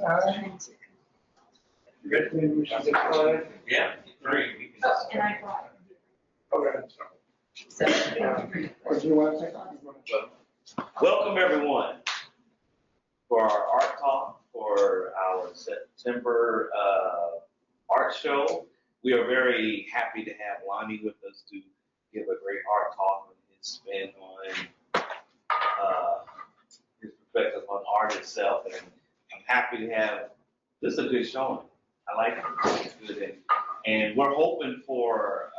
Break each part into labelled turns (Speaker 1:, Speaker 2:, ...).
Speaker 1: right.
Speaker 2: Good.
Speaker 1: Maybe we should get started.
Speaker 2: Yeah, three.
Speaker 3: And I brought
Speaker 1: Okay.
Speaker 3: so.
Speaker 1: Or do you want to take on?
Speaker 2: Welcome everyone for our art talk for our September art show. We are very happy to have Lonnie with us to give a great art talk on his spin on his perspective on art itself, and I'm happy to have this is a good showing. I like it. It's good, and we're hoping for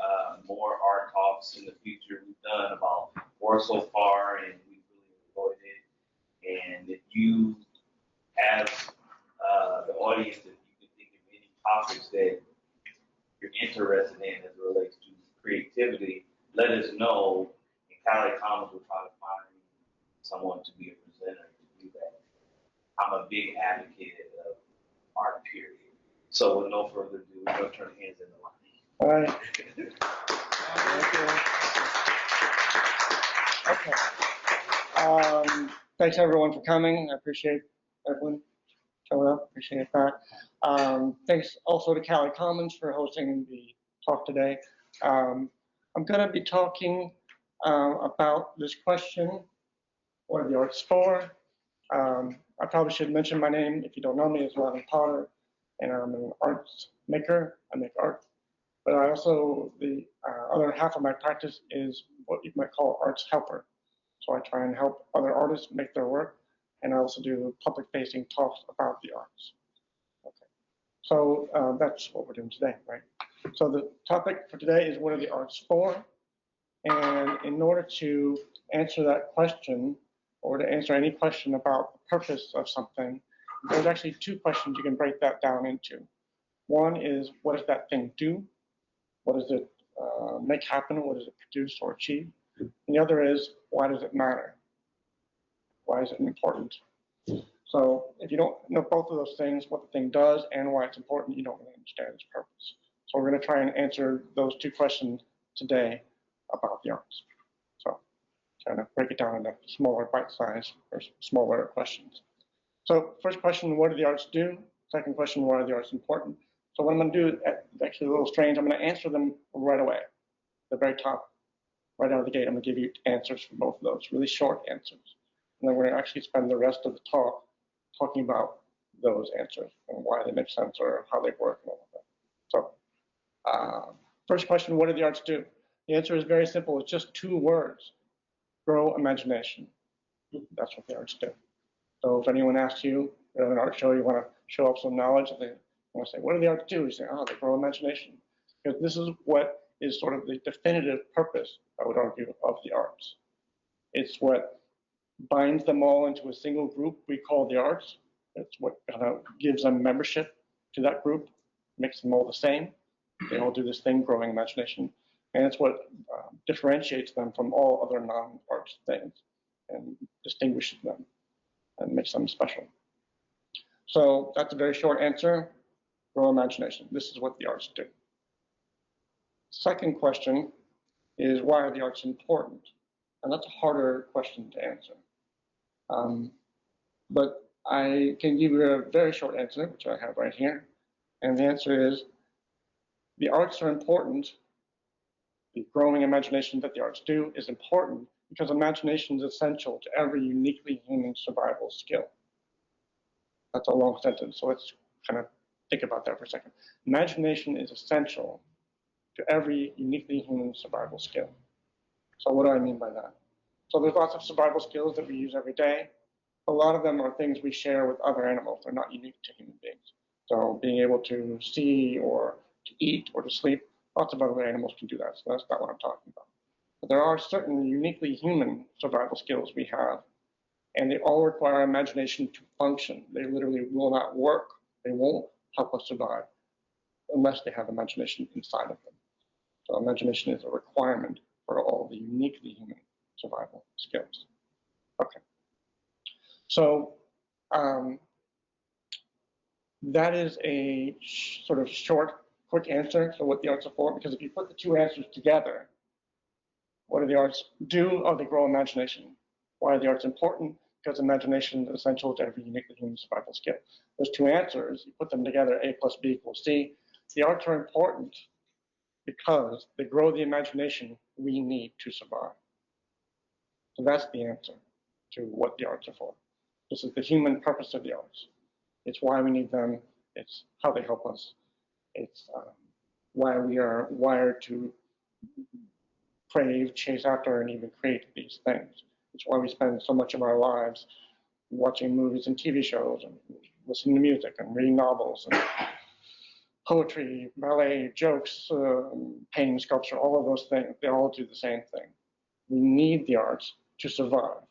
Speaker 2: more art talks in the future. We've done about 4 so far, and we really enjoyed it. And if you, as the audience, if you can think of any topics that you're interested in as it relates to creativity, let us know. And Cali Commons will try to find someone to be a presenter to do that. I'm a big advocate of art, period. So with no further ado, we're going to turn hands in the line.
Speaker 1: All right. Okay. Thanks everyone for coming. I appreciate everyone showing up. Appreciate that. Thanks also to Cali Commons for hosting the talk today. I'm going to be talking about this question: what are the arts for? I probably should mention my name if you don't know me. It's Lonnie Potter, and I'm an arts maker. I make art. But I also, the other half of my practice is what you might call arts helper. So I try and help other artists make their work, and I also do public-facing talks about the arts. Okay. So that's what we're doing today, right? So the topic for today is, what are the arts for? And in order to answer that question, or to answer any question about the purpose of something, there's actually 2 questions you can break that down into. One is, what does that thing do? What does it make happen? What does it produce or achieve? And the other is, why does it matter? Why is it important? So if you don't know both of those things, what the thing does and why it's important, you don't really understand its purpose. So we're going to try and answer those 2 questions today about the arts. So trying to break it down into smaller bite-sized or smaller questions. So first question, what do the arts do? Second question, why are the arts important? So what I'm going to do is actually a little strange. I'm going to answer them right away, the very top, right out of the gate. I'm going to give you answers for both of those, really short answers. And then we're going to actually spend the rest of the talk talking about those answers and why they make sense or how they work and all of that. So first question, what do the arts do? The answer is very simple. It's just 2 words: grow imagination. That's what the arts do. So if anyone asks you at an art show, you want to show off some knowledge, they want to say, what do the arts do? You say, oh, they grow imagination. Because this is what is sort of the definitive purpose, I would argue, of the arts. It's what binds them all into a single group we call the arts. It's what kind of gives them membership to that group, makes them all the same. They all do this thing, growing imagination. And it's what differentiates them from all other non-arts things and distinguishes them and makes them special. So that's a very short answer. Grow imagination. This is what the arts do. Second question is, why are the arts important? And that's a harder question to answer. But I can give you a very short answer, which I have right here. And the answer is, the arts are important. The growing imagination that the arts do is important because imagination is essential to every uniquely human survival skill. That's a long sentence, so let's kind of think about that for a second. Imagination is essential to every uniquely human survival skill. So what do I mean by that? So there's lots of survival skills that we use every day. A lot of them are things we share with other animals. They're not unique to human beings. So being able to see or to eat or to sleep, lots of other animals can do that. So that's not what I'm talking about. But there are certain uniquely human survival skills we have, and they all require imagination to function. They literally will not work. They won't help us survive unless they have imagination inside of them. So imagination is a requirement for all the uniquely human survival skills. Okay. So that is a sort of short, quick answer for what the arts are for, because if you put the 2 answers together, what do the arts do? Oh, they grow imagination. Why are the arts important? because imagination is essential to every uniquely human survival skill. Those two answers, you put them together, A plus B equals C. The arts are important because they grow the imagination we need to survive. So that's the answer to what the arts are for. This is the human purpose of the arts. It's why we need them. It's how they help us. It's why we are wired to crave, chase after, and even create these things. It's why we spend so much of our lives watching movies and TV shows and listening to music and reading novels and poetry, ballet, jokes, painting, sculpture, all of those things. They all do the same thing. We need the arts to survive.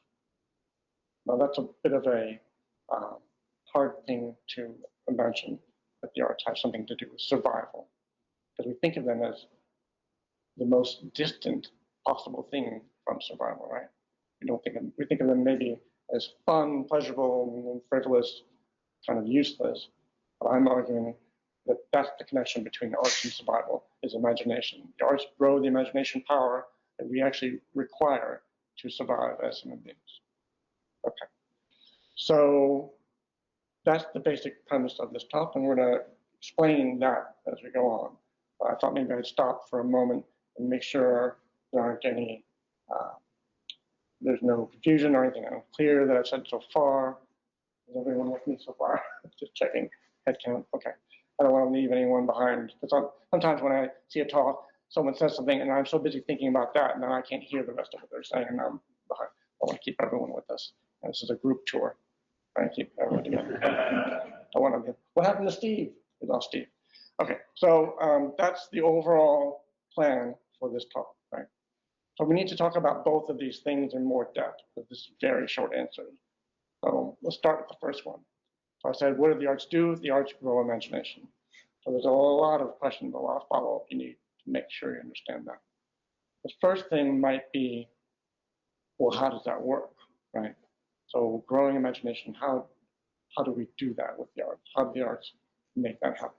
Speaker 1: Now that's a bit of a hard thing to imagine, that the arts have something to do with survival, because we think of them as the most distant possible thing from survival, right? We think of them maybe as fun, pleasurable, frivolous, kind of useless. But I'm arguing that that's the connection between the arts and survival, is imagination. The arts grow the imagination power that we actually require to survive as human beings. Okay, so that's the basic premise of this talk, and we're going to explain that as we go on. I thought maybe I'd stop for a moment and make sure there aren't any, there's no confusion or anything unclear that I've said so far. Is everyone with me so far? Just checking head count. Okay. I don't want to leave anyone behind, because sometimes when I see a talk, someone says something and I'm so busy thinking about that, and then I can't hear the rest of what they're saying, and I'm behind. I want to keep everyone with us. And this is a group tour. Trying to keep everyone together. I want to. What happened to Steve? We lost Steve. Okay, so that's the overall plan for this talk, right? So we need to talk about both of these things in more depth, because this is very short answers. So let's start with the first one. So I said, what do the arts do? The arts grow imagination. So there's a lot of questions, a lot of follow-up you need to make sure you understand that. The first thing might be, well, how does that work, right? So growing imagination, how do we do that with the arts? How do the arts make that happen?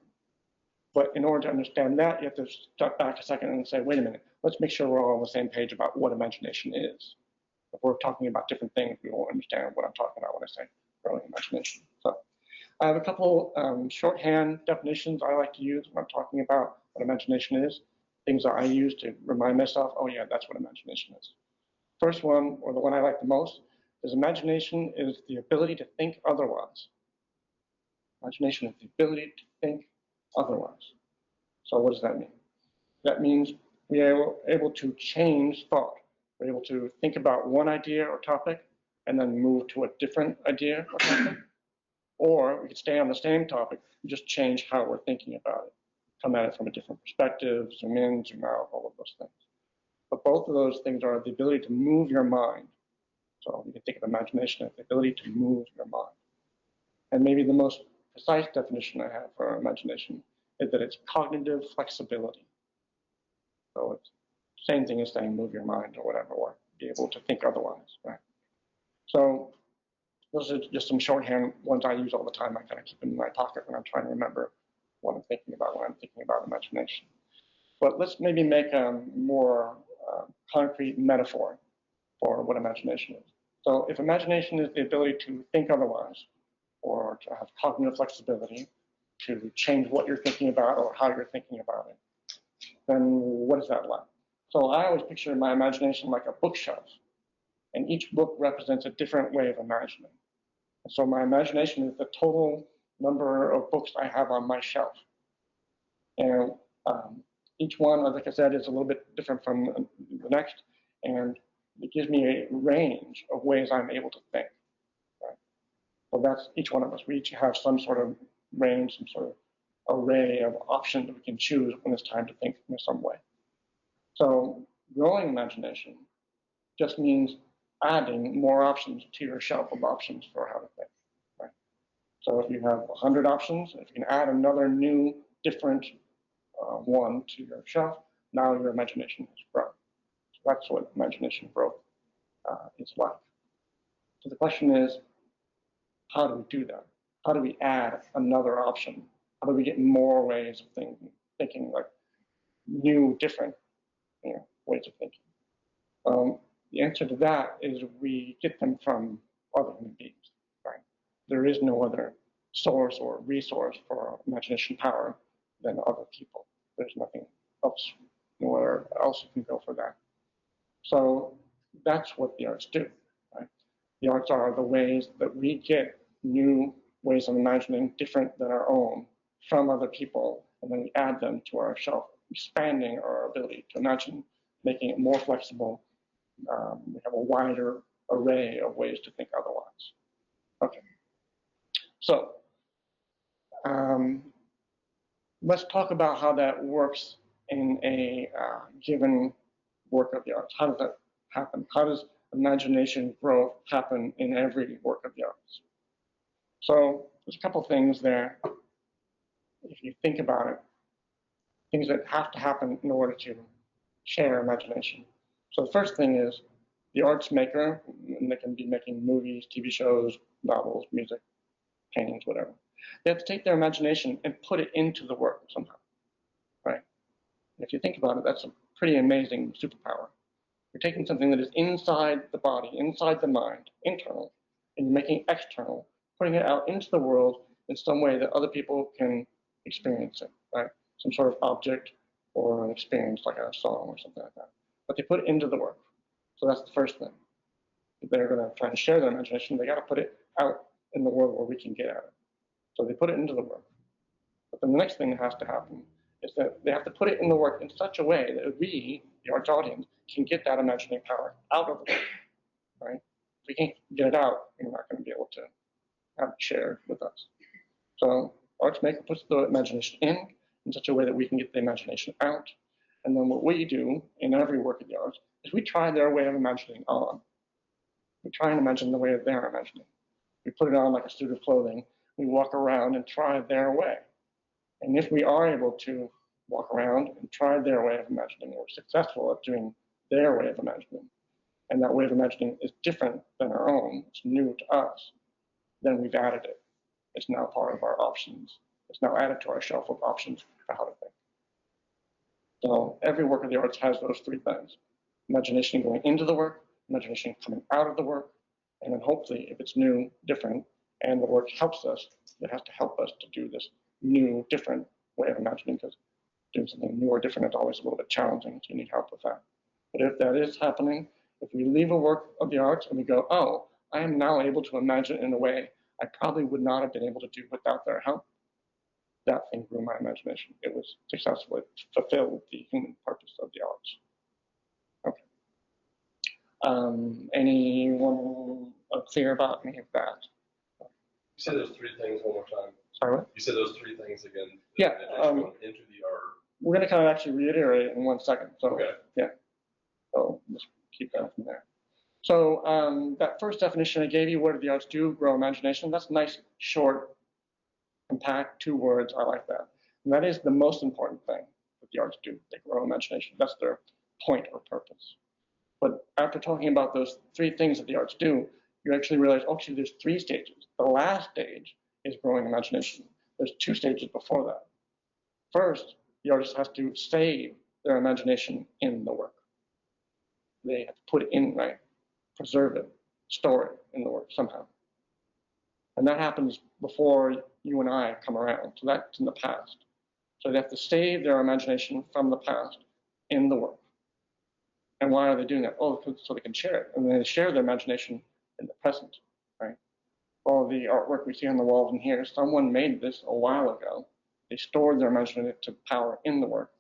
Speaker 1: But in order to understand that, you have to step back a second and say, wait a minute, let's make sure we're all on the same page about what imagination is. If we're talking about different things, we won't understand what I'm talking about when I say growing imagination. So I have a couple shorthand definitions I like to use when I'm talking about what imagination is, things that I use to remind myself, oh yeah, that's what imagination is. First one, or the one I like the most, is imagination is the ability to think otherwise. Imagination is the ability to think otherwise. So what does that mean? That means we are able to change thought. We're able to think about one idea or topic and then move to a different idea or topic. Or we could stay on the same topic and just change how we're thinking about it. Come at it from a different perspective, zoom in, zoom out, all of those things. But both of those things are the ability to move your mind. So you can think of imagination as the ability to move your mind. And maybe the most precise definition I have for imagination is that it's cognitive flexibility. So it's the same thing as saying move your mind or whatever, or be able to think otherwise, right? So those are just some shorthand ones I use all the time. I kind of keep in my pocket when I'm trying to remember what I'm thinking about when I'm thinking about imagination. But let's maybe make a more concrete metaphor for what imagination is. So if imagination is the ability to think otherwise, or to have cognitive flexibility, to change what you're thinking about or how you're thinking about it, then what is that like? So I always picture my imagination like a bookshelf, and each book represents a different way of imagining. And so my imagination is the total number of books I have on my shelf. And each one, like I said, is a little bit different from the next, and it gives me a range of ways I'm able to think. Right? So that's each one of us. We each have some sort of range, some sort of array of options that we can choose when it's time to think in some way. So growing imagination just means adding more options to your shelf of options for how to think. Right? So if you have 100 options, if you can add another new, different one to your shelf, now your imagination has grown. So that's what imagination growth is like. So the question is, how do we do that? How do we add another option? How do we get more ways of thinking like new, different ways of thinking? The answer to that is we get them from other human beings, right? There is no other source or resource for imagination power than other people. There's nothing else, nowhere else you can go for that. So that's what the arts do, right? The arts are the ways that we get new ways of imagining different than our own from other people, and then we add them to our shelf, expanding our ability to imagine, making it more flexible. We have a wider array of ways to think otherwise. Okay, so let's talk about how that works in a given work of the arts. How does that happen? How does imagination growth happen in every work of the arts? So there's a couple things there, if you think about it, things that have to happen in order to share imagination. So the first thing is the arts maker, and they can be making movies, TV shows, novels, music, paintings, whatever. They have to take their imagination and put it into the work somehow, right? And if you think about it, that's a pretty amazing superpower. You're taking something that is inside the body, inside the mind, internal, and you're making it external, putting it out into the world in some way that other people can experience it, right? Some sort of object or an experience like a song or something like that. But they put it into the work. So that's the first thing. If they're going to try and share their imagination, they got to put it out in the world where we can get at it. So they put it into the work. But then the next thing that has to happen is that they have to put it in the work in such a way that we, the arts audience, can get that imagining power out of the work, right? If we can't get it out, we're not going to be able to have it shared with us. So arts maker puts the imagination in such a way that we can get the imagination out. And then what we do in every work of the arts is we try their way of imagining on. We try and imagine the way that they're imagining. We put it on like a suit of clothing. We walk around and try their way. And if we are able to walk around and try their way of imagining, we're successful at doing their way of imagining, and that way of imagining is different than our own, it's new to us, then we've added it. It's now part of our options. It's now added to our shelf of options for how to think. So every work of the arts has those three things. Imagination going into the work, imagination coming out of the work, and then hopefully if it's new, different, and the work helps us, it has to help us to do this new, different way of imagining, because doing something new or different is always a little bit challenging, so you need help with that. But if that is happening, if we leave a work of the arts and we go, oh, I am now able to imagine in a way I probably would not have been able to do without their help, that thing grew my imagination. It was successful. It fulfilled the human purpose of the arts. Okay. Anyone clear about any of that?
Speaker 4: You said those three things one more time.
Speaker 1: Sorry, what?
Speaker 4: You said those three things again.
Speaker 1: Yeah.
Speaker 4: Going into the art.
Speaker 1: We're going to kind of actually reiterate it in 1 second. So,
Speaker 4: okay.
Speaker 1: Yeah. So just keep that from there. So that first definition I gave you, what do the arts do? Grow imagination. That's nice, short, compact, 2 words. I like that. And that is the most important thing that the arts do. They grow imagination. That's their point or purpose. But after talking about those 3 things that the arts do, you actually realize, actually, there's 3 stages. The last stage is growing imagination. There's 2 stages before that. First, the artist has to save their imagination in the work. They have to put it in, right? Preserve it, store it in the work somehow. And that happens before you and I come around. So that's in the past. So they have to save their imagination from the past in the work. And why are they doing that? Oh, so they can share it. And they share their imagination in the present, right? All the artwork we see on the walls in here, someone made this a while ago. They stored their imaginative power in the work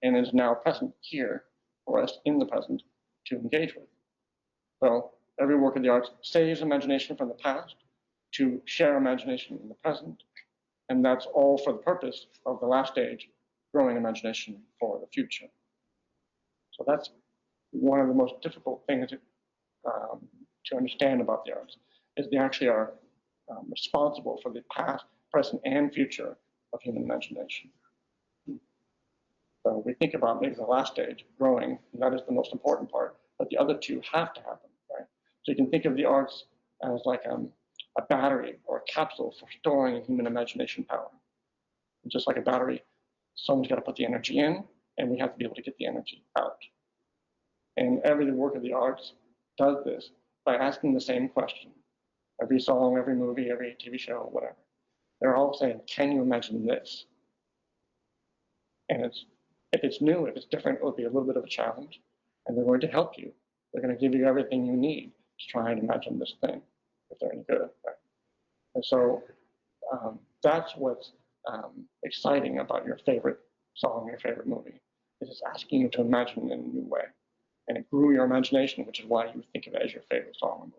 Speaker 1: and is now present here for us in the present to engage with. So every work of the arts saves imagination from the past to share imagination in the present. And that's all for the purpose of the last stage, growing imagination for the future. So that's one of the most difficult things to understand about the arts, is they actually are responsible for the past, present, and future of human imagination. So we think about maybe the last stage, growing, and that is the most important part, but the other 2 have to happen, right? So you can think of the arts as like a battery or a capsule for storing human imagination power. And just like a battery, someone's got to put the energy in, and we have to be able to get the energy out. And every work of the arts does this by asking the same question. every song, every movie, every TV show, whatever. They're all saying, can you imagine this? And if it's new, if it's different, it'll be a little bit of a challenge. And they're going to help you. They're going to give you everything you need to try and imagine this thing, if they're any good. Right? And so that's what's exciting about your favorite song, your favorite movie. It's asking you to imagine in a new way. And it grew your imagination, which is why you think of it as your favorite song or movie.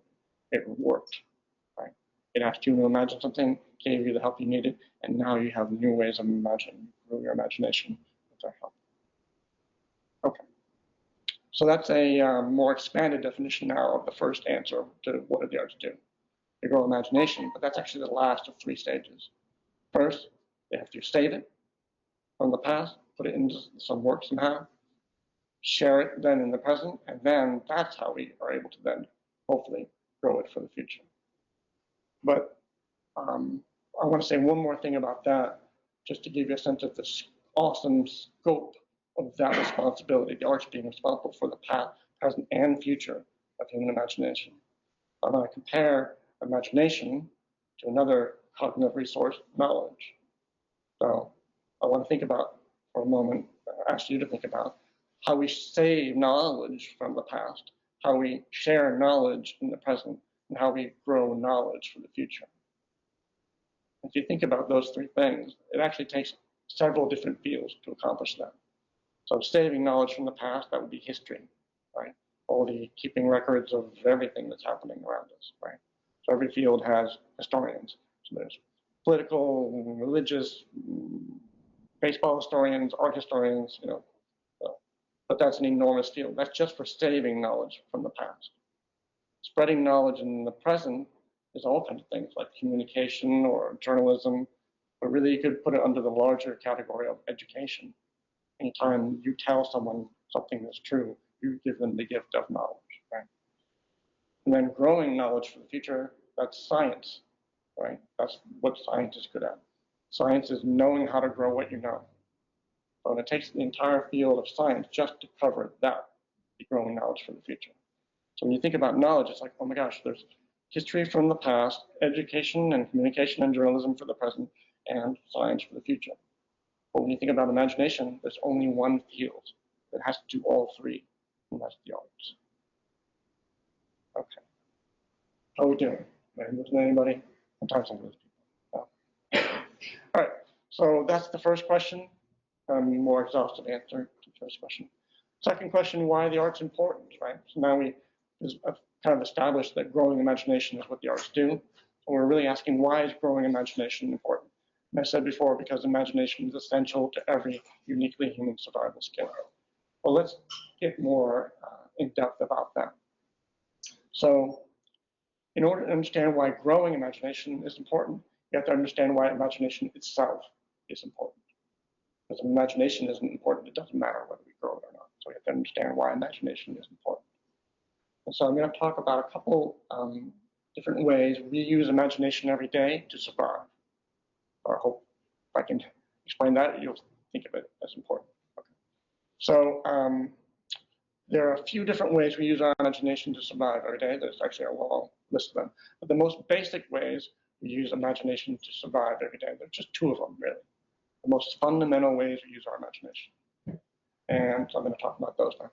Speaker 1: It worked, right? It asked you to imagine something, gave you the help you needed, and now you have new ways of imagining. You grew your imagination with their help. Okay. So that's a more expanded definition now of the first answer to what do the arts do. They grow imagination, but that's actually the last of 3 stages. First, they have to save it from the past, put it into some work somehow, share it then in the present, and then that's how we are able to then hopefully grow it for the future. But I want to say one more thing about that, just to give you a sense of this awesome scope of that responsibility, the arts being responsible for the past, present, and future of human imagination. I'm going to compare imagination to another cognitive resource, knowledge. So I want to think about, for a moment, ask you to think about how we save knowledge from the past, how we share knowledge in the present, and how we grow knowledge for the future. If you think about those 3 things, it actually takes several different fields to accomplish that. So saving knowledge from the past, that would be history, right? All the keeping records of everything that's happening around us, right? So every field has historians. So there's political, religious, baseball historians, art historians, you know. But that's an enormous field. That's just for saving knowledge from the past. Spreading knowledge in the present is all kinds of things like communication or journalism, but really you could put it under the larger category of education. Anytime you tell someone something that's true, you give them the gift of knowledge, right? And then growing knowledge for the future, that's science, right? That's what science is good at. Science is knowing how to grow what you know. So it takes the entire field of science just to cover that, the growing knowledge for the future. So when you think about knowledge, it's like, oh my gosh, there's history from the past, education and communication and journalism for the present, and science for the future. But when you think about imagination, there's only one field that has to do all 3, and that's the arts. Okay. How are we doing? Am I losing anybody? Sometimes I lose people. No. All right. So that's the first question. More exhaustive answer to the first question. Second question, why are the arts important, right? So now we kind of established that growing imagination is what the arts do. And we're really asking, why is growing imagination important? And I said before, because imagination is essential to every uniquely human survival skill. Well, let's get more in depth about that. So in order to understand why growing imagination is important, you have to understand why imagination itself is important. Because imagination isn't important, it doesn't matter whether we grow it or not. So we have to understand why imagination is important. And so I'm going to talk about a couple different ways we use imagination every day to survive. I hope if I can explain that, you'll think of it as important. Okay. So there are a few different ways we use our imagination to survive every day. There's actually a long list of them. But the most basic ways we use imagination to survive every day, there are just 2 of them, really. The most fundamental ways we use our imagination. And so I'm going to talk about those now.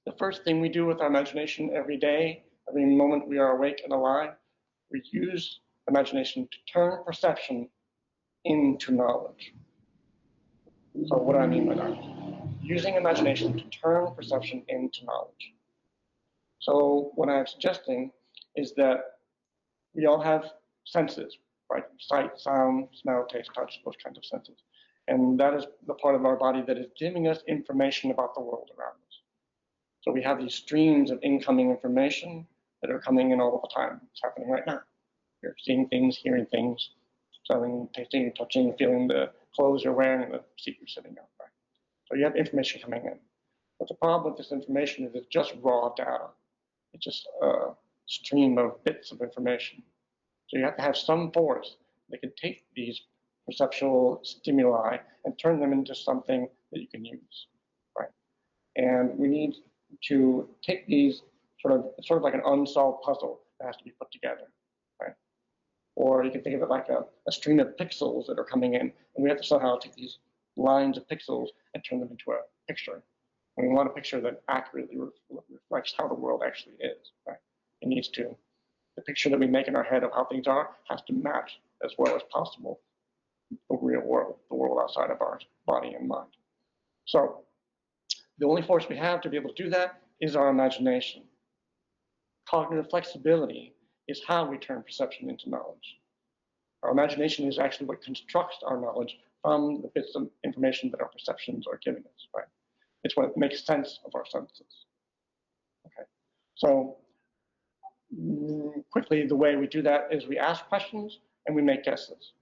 Speaker 1: The first thing we do with our imagination every day, every moment we are awake and alive, we use imagination to turn perception into knowledge. So what do I mean by that? Using imagination to turn perception into knowledge. So what I'm suggesting is that we all have senses, right? Sight, sound, smell, taste, touch, those kinds of senses. And that is the part of our body that is giving us information about the world around us. So we have these streams of incoming information that are coming in all the time. It's happening right now. You're seeing things, hearing things, smelling, tasting, touching, feeling the clothes you're wearing and the seat you're sitting on, right? So you have information coming in. But the problem with this information is it's just raw data. It's just a stream of bits of information. So you have to have some force that can take these perceptual stimuli and turn them into something that you can use, right? And we need to take these sort of like an unsolved puzzle that has to be put together. Or you can think of it like a stream of pixels that are coming in, and we have to somehow take these lines of pixels and turn them into a picture. And we want a picture that accurately reflects how the world actually is. Right? It needs to, the picture that we make in our head of how things are has to match as well as possible the real world, the world outside of our body and mind. So the only force we have to be able to do that is our imagination. Cognitive flexibility is how we turn perception into knowledge. Our imagination is actually what constructs our knowledge from the bits of information that our perceptions are giving us, right? It's what makes sense of our senses. Okay, so quickly, the way we do that is we ask questions and we make guesses.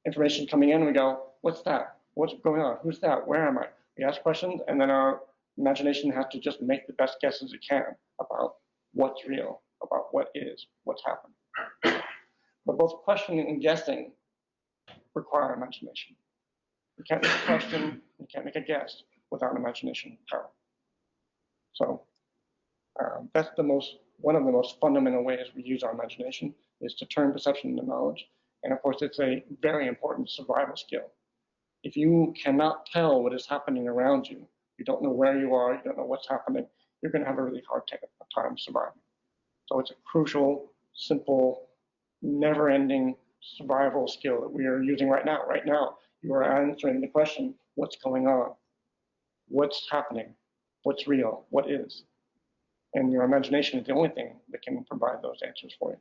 Speaker 1: Information coming in, we go, what's that? What's going on? Who's that? Where am I? We ask questions, and then our imagination has to just make the best guesses it can about what's real, about what is, what's happened. But both questioning and guessing require imagination. You can't make a question, you can't make a guess without imagination power. So that's one of the most fundamental ways we use our imagination is to turn perception into knowledge. And of course, it's a very important survival skill. If you cannot tell what is happening around you, you don't know where you are, you don't know what's happening, you're going to have a really hard time surviving. So it's a crucial, simple, never-ending survival skill that we are using right now. Right now, you are answering the question, what's going on? What's happening? What's real? What is? And your imagination is the only thing that can provide those answers for you.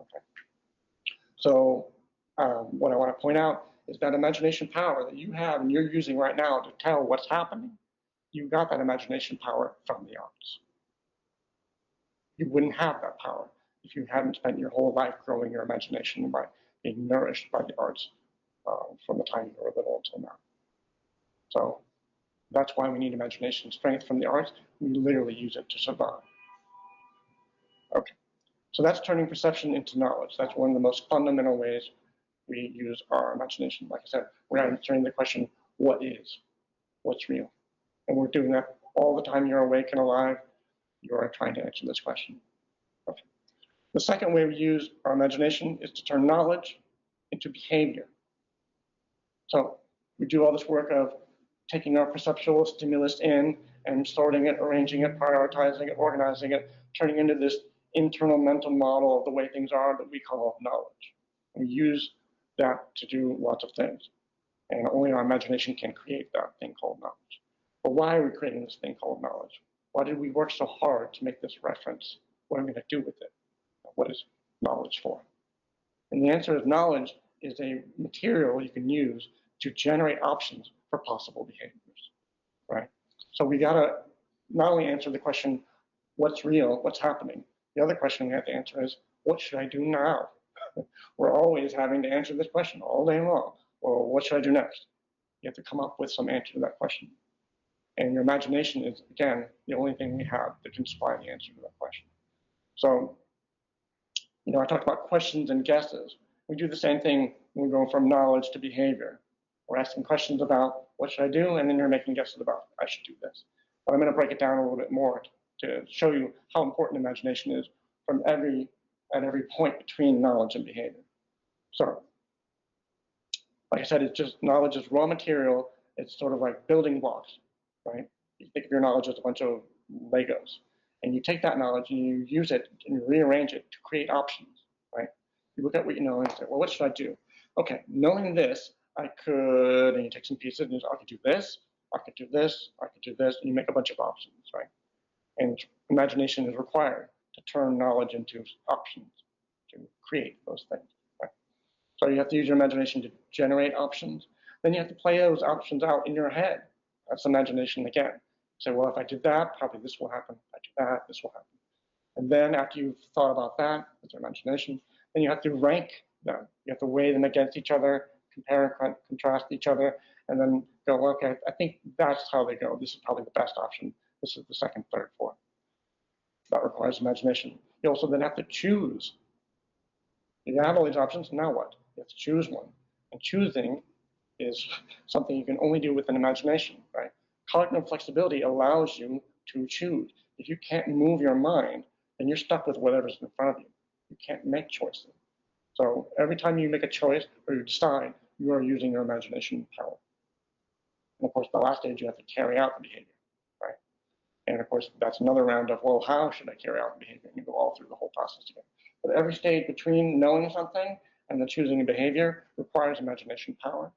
Speaker 1: Okay. So what I want to point out is that imagination power that you have and you're using right now to tell what's happening, you got that imagination power from the arts. You wouldn't have that power if you hadn't spent your whole life growing your imagination by being nourished by the arts from the time you were little until now. So that's why we need imagination strength from the arts. We literally use it to survive. Okay, so that's turning perception into knowledge. That's one of the most fundamental ways we use our imagination. Like I said, we're answering the question, what is? What's real? And we're doing that all the time you're awake and alive. You're trying to answer this question. Okay. The second way we use our imagination is to turn knowledge into behavior. So we do all this work of taking our perceptual stimulus in and sorting it, arranging it, prioritizing it, organizing it, turning into this internal mental model of the way things are that we call knowledge. We use that to do lots of things. And only our imagination can create that thing called knowledge. But why are we creating this thing called knowledge? Why did we work so hard to make this reference? What are we going to do with it? What is knowledge for? And the answer is knowledge is a material you can use to generate options for possible behaviors, right? So we got to not only answer the question, what's real, what's happening? The other question we have to answer is, what should I do now? We're always having to answer this question all day long. Well, what should I do next? You have to come up with some answer to that question. And your imagination is, again, the only thing we have that can supply the answer to that question. So, I talked about questions and guesses. We do the same thing when we go from knowledge to behavior. We're asking questions about what should I do, and then you're making guesses about I should do this. But I'm going to break it down a little bit more to show you how important imagination is at every point between knowledge and behavior. So, like I said, it's just knowledge is raw material. It's sort of like building blocks, right? You think of your knowledge as a bunch of Legos, and you take that knowledge and you use it and you rearrange it to create options, right? You look at what you know and say, well, what should I do? Okay, knowing this, I could, and you take some pieces and you say, I could do this, I could do this, I could do this, and you make a bunch of options, right? And imagination is required to turn knowledge into options, to create those things, right? So you have to use your imagination to generate options. Then you have to play those options out in your head. That's imagination again. Say, well, if I did that, probably this will happen. If I do that, this will happen. And then after you've thought about that, that's your imagination, then you have to rank them. You have to weigh them against each other, compare and contrast each other, and then go, okay, I think that's how they go. This is probably the best option. This is the second, third, fourth. That requires imagination. You also then have to choose. You have all these options, now what? You have to choose one. And choosing is something you can only do with an imagination, right? Cognitive flexibility allows you to choose. If you can't move your mind, then you're stuck with whatever's in front of you. You can't make choices. So every time you make a choice or you decide, you are using your imagination power. And of course, the last stage, you have to carry out the behavior, right? And of course, that's another round of, well, how should I carry out the behavior? And you go all through the whole process again. But every stage between knowing something and then choosing a behavior requires imagination power.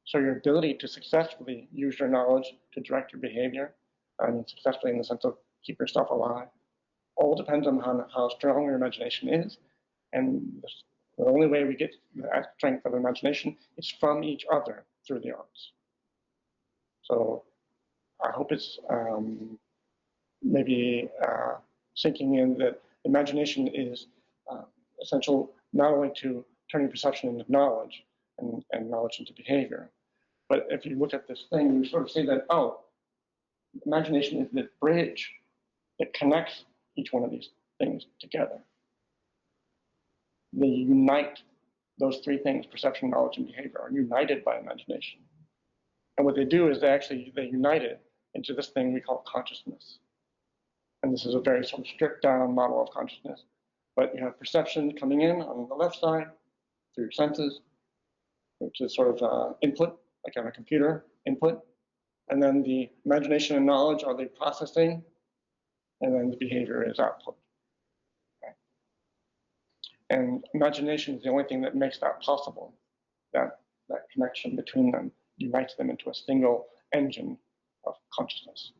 Speaker 1: So your ability to successfully use your knowledge to direct your behavior, I mean successfully in the sense of keep yourself alive, all depends on how strong your imagination is. And the only way we get that strength of imagination is from each other through the arts. So I hope it's maybe sinking in that imagination is essential not only to turning perception into knowledge and knowledge into behavior, but if you look at this thing, you sort of see that, oh, imagination is the bridge that connects each one of these things together. They unite those three things, perception, knowledge, and behavior, are united by imagination. And what they do is they unite it into this thing we call consciousness. And this is a very sort of stripped down model of consciousness. But you have perception coming in on the left side through your senses, which is sort of input, like on a computer input. And then the imagination and knowledge are the processing, and then the behavior is output. Okay. And imagination is the only thing that makes that possible. That connection between them unites them into a single engine of consciousness.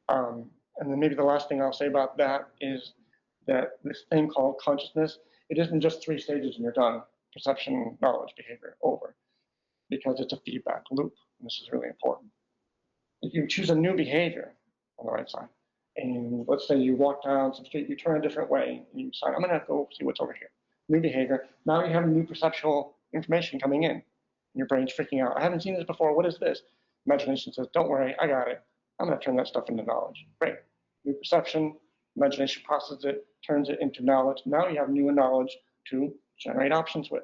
Speaker 1: And then maybe the last thing I'll say about that is that this thing called consciousness, it isn't just 3 stages and you're done. Perception, knowledge, behavior, over. Because it's a feedback loop. And this is really important. If you choose a new behavior on the right side, and let's say you walk down some street, you turn a different way, and you decide, I'm going to go see what's over here. New behavior. Now you have new perceptual information coming in. And your brain's freaking out. I haven't seen this before. What is this? Imagination says, don't worry, I got it. I'm going to turn that stuff into knowledge. Great. New perception, imagination processes it, turns it into knowledge. Now you have new knowledge to generate options with.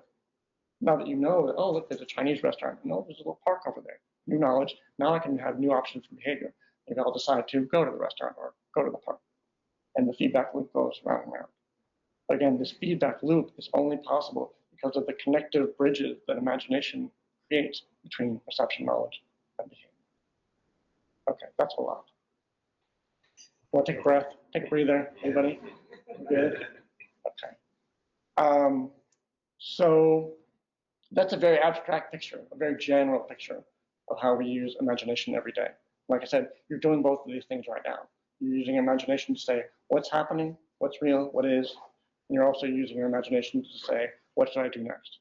Speaker 1: Now that you know that, oh, look, there's a Chinese restaurant. No, there's a little park over there. New knowledge. Now I can have new options for behavior. Maybe I'll decide to go to the restaurant or go to the park. And the feedback loop goes round and round. But again, this feedback loop is only possible because of the connective bridges that imagination creates between perception, knowledge, and behavior. Okay, that's a lot. Want to take a breath? Take a breather, anybody? Good? Okay. So that's a very abstract picture, a very general picture of how we use imagination every day. Like I said, you're doing both of these things right now. You're using imagination to say what's happening, what's real, what is, and you're also using your imagination to say, what should I do next?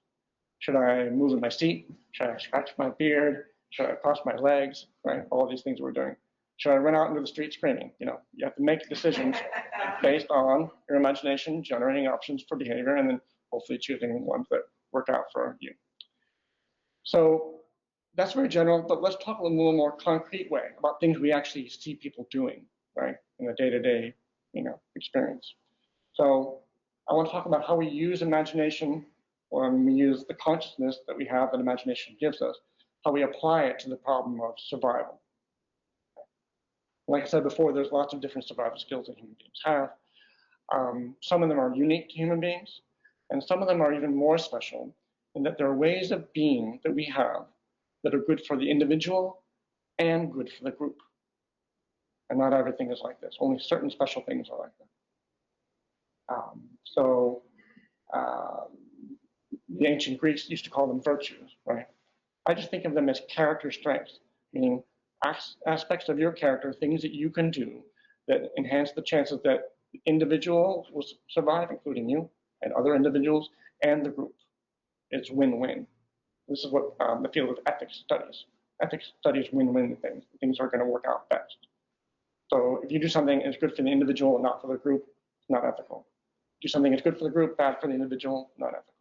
Speaker 1: Should I move in my seat? Should I scratch my beard? Should I cross my legs? Right? All these things we're doing. Should I run out into the street screaming? You know, you have to make decisions based on your imagination, generating options for behavior, and then hopefully choosing ones that work out for you. So that's very general, but let's talk in a little more concrete way about things we actually see people doing, right, in a day-to-day, experience. So I want to talk about how we use imagination, or we use the consciousness that we have that imagination gives us, how we apply it to the problem of survival. Like I said before, there's lots of different survival skills that human beings have. Some of them are unique to human beings, and some of them are even more special in that there are ways of being that we have that are good for the individual and good for the group. And not everything is like this. Only certain special things are like that. The ancient Greeks used to call them virtues, right? I just think of them as character strengths, meaning aspects of your character, things that you can do that enhance the chances that the individual will survive, including you, and other individuals, and the group. It's win-win. This is what the field of ethics studies. Ethics studies win-win things. Things are going to work out best. So if you do something that's good for the individual and not for the group, it's not ethical. Do something that's good for the group, bad for the individual, not ethical.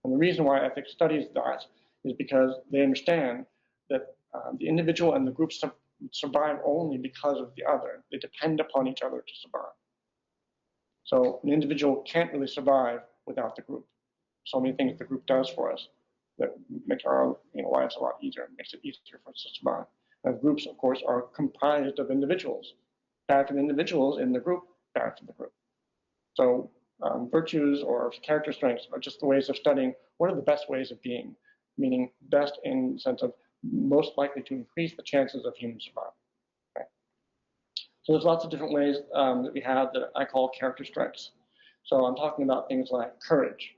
Speaker 1: And the reason why ethics studies that is because they understand that the individual and the group survive only because of the other. They depend upon each other to survive. So an individual can't really survive without the group. So many things the group does for us that make our lives a lot easier. It makes it easier for us to survive. And groups, of course, are comprised of individuals. Bad for the individuals in the group, bad for the group. So virtues or character strengths are just the ways of studying what are the best ways of being, meaning best in the sense of most likely to increase the chances of human survival. Right? So there's lots of different ways that we have that I call character strengths. So I'm talking about things like courage,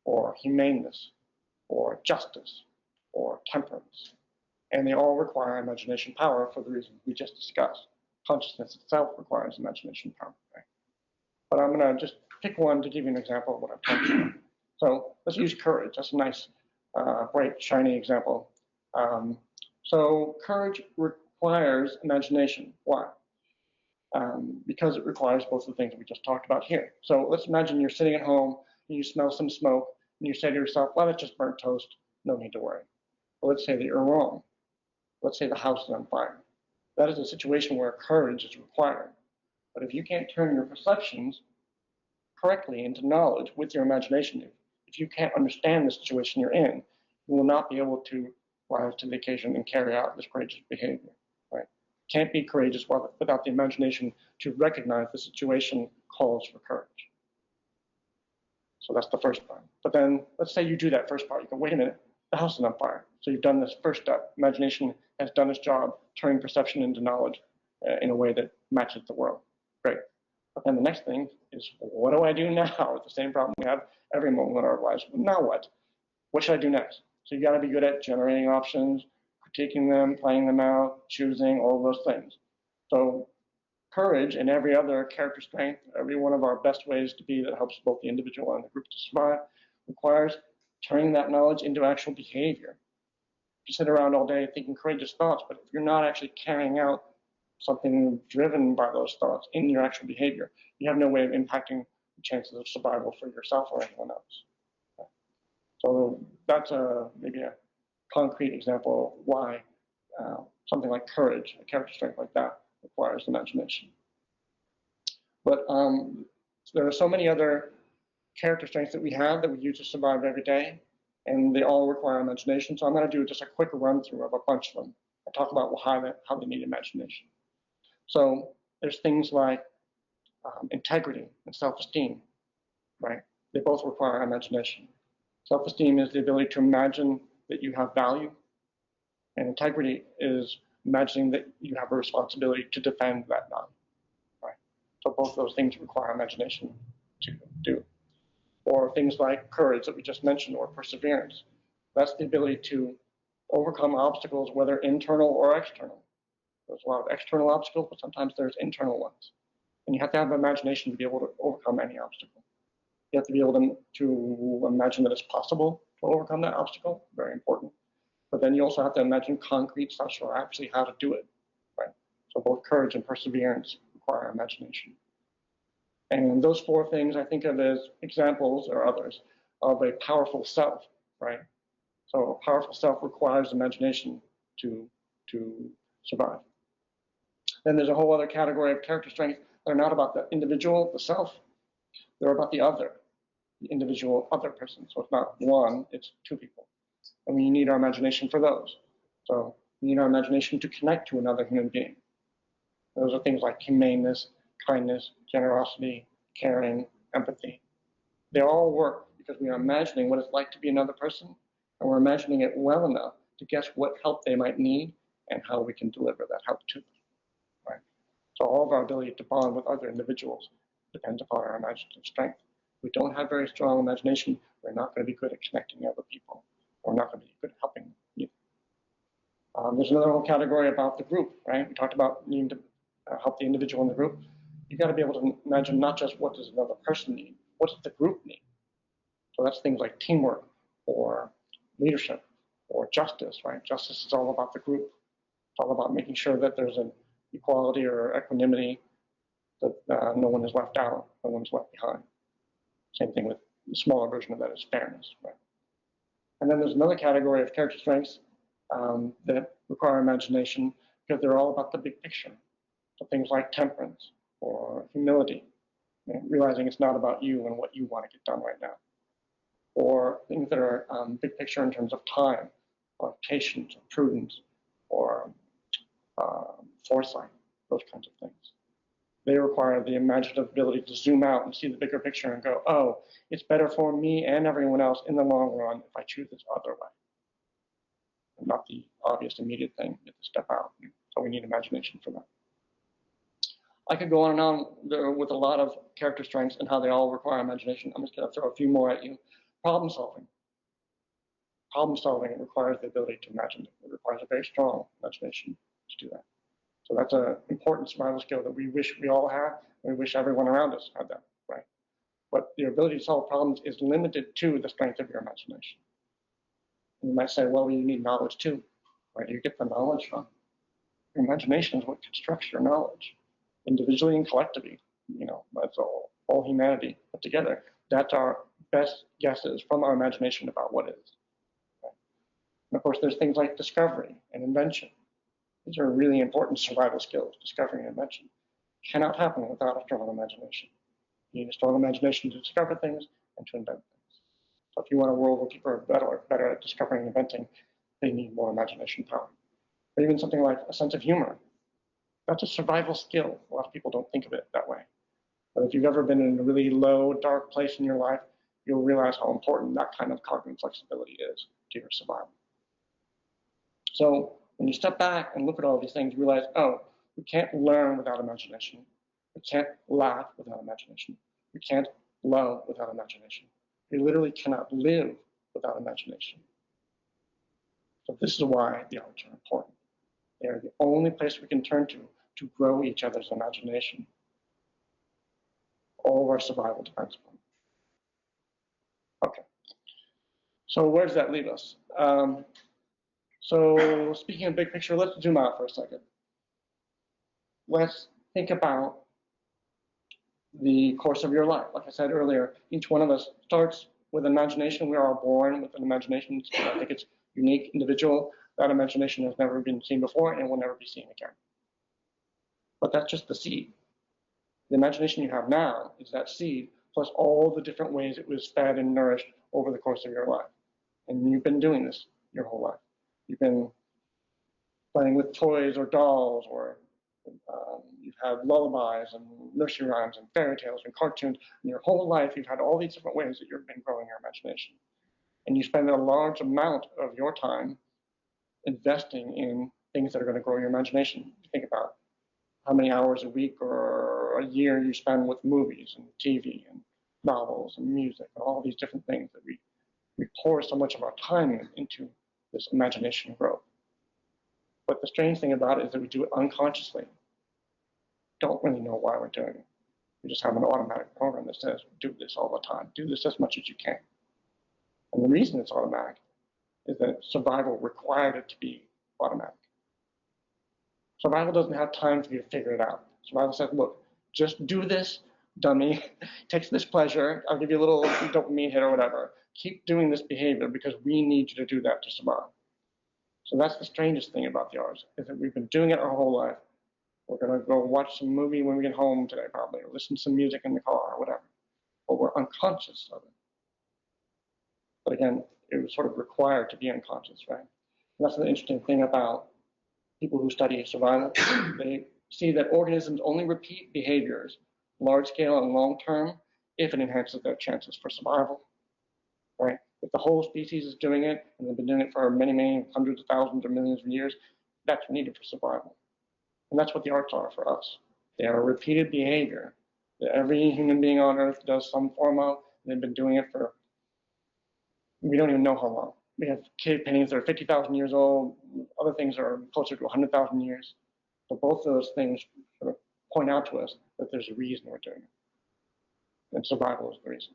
Speaker 1: or humaneness, or justice, or temperance. And they all require imagination power for the reasons we just discussed. Consciousness itself requires imagination power. Right? But I'm going to just pick one to give you an example of what I'm talking about. So let's use courage. That's a nice, bright, shiny example. So courage requires imagination. Why? Because it requires both of the things we just talked about here. So let's imagine you're sitting at home and you smell some smoke and you say to yourself, well, it's just burnt toast, no need to worry. But let's say that you're wrong. Let's say the house is on fire. That is a situation where courage is required. But if you can't turn your perceptions correctly into knowledge with your imagination, if you can't understand the situation you're in, you will not be able to rise to the occasion and carry out this courageous behavior. Right? Can't be courageous without the imagination to recognize the situation calls for courage. So that's the first part. But then let's say you do that first part. You go, wait a minute, the house is on fire. So you've done this first step. Imagination has done its job, turning perception into knowledge in a way that matches the world. Great. But then the next thing is, what do I do now? It's the same problem we have every moment of our lives. Now what? What should I do next? So you got to be good at generating options, critiquing them, playing them out, choosing, all of those things. So courage and every other character strength, every one of our best ways to be that helps both the individual and the group to survive, requires turning that knowledge into actual behavior. You sit around all day thinking courageous thoughts, but if you're not actually carrying out something driven by those thoughts in your actual behavior, you have no way of impacting the chances of survival for yourself or anyone else. So that's maybe a concrete example of why something like courage, a character strength like that, requires imagination. But there are so many other character strengths that we have that we use to survive every day, and they all require imagination. So I'm going to do just a quick run through of a bunch of them and talk about how they need imagination. So there's things like integrity and self-esteem, right? They both require imagination. Self-esteem is the ability to imagine that you have value, and integrity is imagining that you have a responsibility to defend that value, right? So both those things require imagination to do. Or things like courage that we just mentioned, or perseverance. That's the ability to overcome obstacles, whether internal or external. There's a lot of external obstacles, but sometimes there's internal ones. And you have to have imagination to be able to overcome any obstacle. You have to be able to imagine that it's possible to overcome that obstacle, very important. But then you also have to imagine concrete steps or actually how to do it, right? So both courage and perseverance require imagination. And those four things I think of as examples, or others, of a powerful self, right? So a powerful self requires imagination to survive. Then there's a whole other category of character strengths that are not about the individual, the self. They're about the other, the individual other person. So it's not one, it's two people. And we need our imagination for those. So we need our imagination to connect to another human being. Those are things like humaneness, kindness, generosity, caring, empathy. They all work because we are imagining what it's like to be another person, and we're imagining it well enough to guess what help they might need and how we can deliver that help to them. Right? So all of our ability to bond with other individuals depends upon our imaginative strength. If we don't have very strong imagination, we're not going to be good at connecting to other people. We're not going to be good at helping them either. There's another whole category about the group, right? We talked about needing to help the individual in the group. You've got to be able to imagine not just what does another person need, what does the group need? So that's things like teamwork or leadership or justice, right? Justice is all about the group. It's all about making sure that there's an equality or equanimity, that no one is left out, no one's left behind. Same thing with the smaller version of that is fairness, right? And then there's another category of character strengths that require imagination because they're all about the big picture. So things like temperance or humility, realizing it's not about you and what you want to get done right now. Or things that are big picture in terms of time, or patience, or prudence, or foresight, those kinds of things. They require the imaginative ability to zoom out and see the bigger picture and go, oh, it's better for me and everyone else in the long run if I choose this other way. Not the obvious immediate thing, you have to step out. So we need imagination for that. I could go on and on with a lot of character strengths and how they all require imagination. I'm just going to throw a few more at you. Problem solving. Problem solving requires the ability to imagine. It requires a very strong imagination to do that. So that's an important survival skill that we wish we all had. We wish everyone around us had that, right? But your ability to solve problems is limited to the strength of your imagination. And you might say, well, you need knowledge too. Where do you get the knowledge from? Your imagination is what constructs your knowledge, individually and collectively. You know, that's all humanity put together. That's our best guesses from our imagination about what is. Right? And of course, there's things like discovery and invention. These are really important survival skills, discovery and invention. Cannot happen without a strong imagination. You need a strong imagination to discover things and to invent things. So if you want a world where people are better at discovering and inventing, they need more imagination power. Or even something like a sense of humor. That's a survival skill. A lot of people don't think of it that way. But if you've ever been in a really low, dark place in your life, you'll realize how important that kind of cognitive flexibility is to your survival. So when you step back and look at all these things, you realize, oh, we can't learn without imagination. We can't laugh without imagination. We can't love without imagination. We literally cannot live without imagination. So this is why the arts are important. They are the only place we can turn to grow each other's imagination. All of our survival depends upon it. Okay. So where does that leave us? So speaking of big picture, let's zoom out for a second. Let's think about the course of your life. Like I said earlier, each one of us starts with imagination. We are all born with an imagination. I think it's unique, individual. That imagination has never been seen before and will never be seen again. But that's just the seed. The imagination you have now is that seed, plus all the different ways it was fed and nourished over the course of your life. And you've been doing this your whole life. You've been playing with toys or dolls, or you've had lullabies and nursery rhymes and fairy tales and cartoons. And your whole life, you've had all these different ways that you've been growing your imagination. And you spend a large amount of your time investing in things that are going to grow your imagination. Think about how many hours a week or a year you spend with movies and TV and novels and music and all these different things that we pour so much of our time into this imagination growth. But the strange thing about it is that we do it unconsciously. Don't really know why we're doing it. We just have an automatic program that says, do this all the time. Do this as much as you can. And the reason it's automatic is that survival required it to be automatic. Survival doesn't have time for you to figure it out. Survival says, look, just do this, dummy. Takes this pleasure. I'll give you a little dopamine hit or whatever. Keep doing this behavior because we need you to do that to survive. So that's the strangest thing about the arts, is that we've been doing it our whole life. We're going to go watch some movie when we get home today, probably, or listen to some music in the car or whatever. But we're unconscious of it. But again, it was sort of required to be unconscious, right? And that's the interesting thing about people who study survival. They see that organisms only repeat behaviors, large scale and long term, if it enhances their chances for survival, right? If the whole species is doing it, and they've been doing it for many, many hundreds of thousands or millions of years, that's needed for survival. And that's what the arts are for us. They are a repeated behavior that every human being on Earth does some form of, and they've been doing it for, we don't even know how long. We have cave paintings that are 50,000 years old. Other things are closer to 100,000 years. So both of those things sort of point out to us that there's a reason we're doing it. And survival is the reason.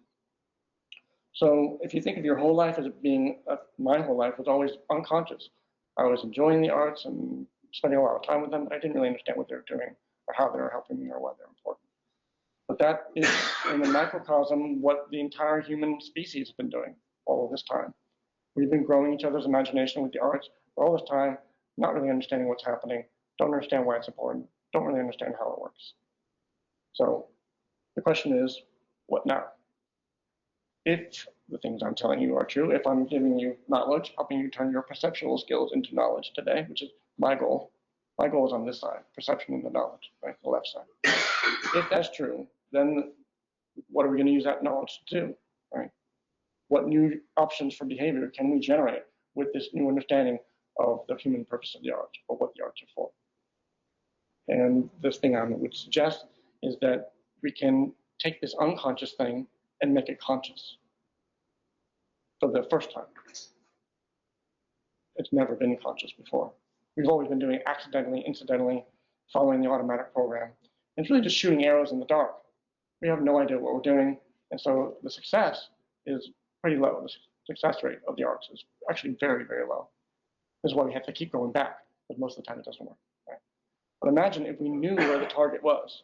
Speaker 1: So if you think of your whole life as being, my whole life was always unconscious. I was enjoying the arts and spending a lot of time with them, but I didn't really understand what they were doing or how they were helping me or why they're important. But that is, in the microcosm, what the entire human species has been doing all of this time. We've been growing each other's imagination with the arts for all this time, not really understanding what's happening, don't understand why it's important, don't really understand how it works. So the question is, what now? If the things I'm telling you are true, if I'm giving you knowledge, helping you turn your perceptual skills into knowledge today, which is my goal, My goal is on this side, perception and the knowledge, right, the left side. If that's true, then what are we going to use that knowledge to do, right? What new options for behavior can we generate with this new understanding of the human purpose of the arts, or what the arts are for? And this thing I would suggest is that we can take this unconscious thing and make it conscious for the first time. It's never been conscious before. We've always been doing it accidentally, incidentally, following the automatic program. And it's really just shooting arrows in the dark. We have no idea what we're doing, and so the success is pretty low. The success rate of the arts is actually very, very low. This is why we have to keep going back, but most of the time it doesn't work. Right? But imagine if we knew where the target was.